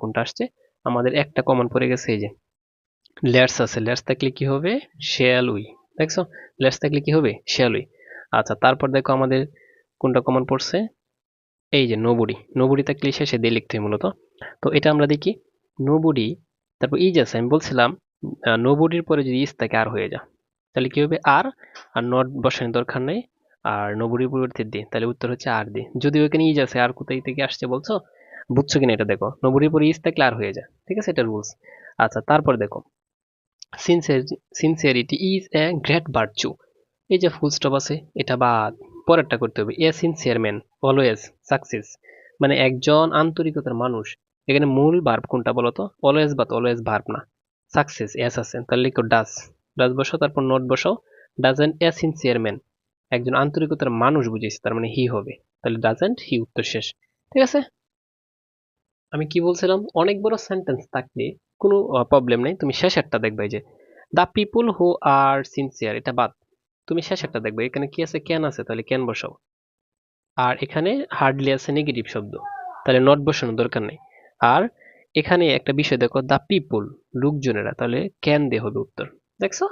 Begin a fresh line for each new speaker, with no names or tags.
কোনটা আসছে আমাদের একটা কমন পড়ে গেছে, এই যে লেটস আছে, লেটস থাকলে কি হবে শ্যাল উই, দেখছো লেটস থাকলে কি হবে শ্যাল উই। আচ্ছা তারপর দেখো আমাদের কোনটা কমন পড়ছে, এই যে নোবডি, নোবডি থাকলে শেষে দিয়ে লিখতে হয় মূলত। তো এটা আমরা দেখি নোবডি, তারপর ইজ আছে, আমি বলছিলাম নোবডির পরে যদি ইজ থাকে আর হয়ে যা, তাহলে কি হবে আর, আর নট বসানোর দরকার নেই, আর নোবডির পরিবর্তে দি, তাহলে উত্তর হচ্ছে আর দি। যদি ওখানে ইজ আছে আর কোথায় থেকে আসছে বলছো, বুঝছো কিনা এটা দেখো, নোবডির পরে ইজ থাকলে আর হয়ে যায়, ঠিক আছে, এটা রুলস। আচ্ছা তারপর দেখো sincerity is a great virtue, এই যে ফুল স্টপ আছে এটা বাদ, পরেরটা করতে হবে এ সিনসিয়ার ম্যান অলওয়েজ সাকসেস, মানে একজন আন্তরিকতার মানুষ, এখানে মূল ভার্ব কোনটা বলতো, অলওয়েজ বাদ অলওয়েজ ভার্ব না, সাকসেস এস আছে, তাহলে লিখো ডাস, ডাস বসাও তারপর নট বসাও, ডাজেন্ট এ সিনসিয়ার ম্যান, একজন আন্তরিকতার মানুষ বুঝিয়েছে তার মানে হি হবে, তাহলে ডাজেন্ট হি উত্তর শেষ, ঠিক আছে। আমি কি বলছিলাম, অনেক বড় সেন্টেন্স থাকলে কোনো প্রবলেম নেই, তুমি শেষেরটা দেখবে, এই যে the people who R sincere এটা বাদ, তুমি শেষেরটা দেখবে, এখানে কি আছে ক্যান আছে, তাহলে ক্যান বসাও, আর এখানে হার্ডলি আছে নেগেটিভ শব্দ, তাহলে নট বসানোর দরকার নেই। আর এখানে একটা বিষয় দেখো দ্য পিপুল লোকজনেরা, তাহলে ক্যান দিয়ে হবে উত্তর, দেখছো।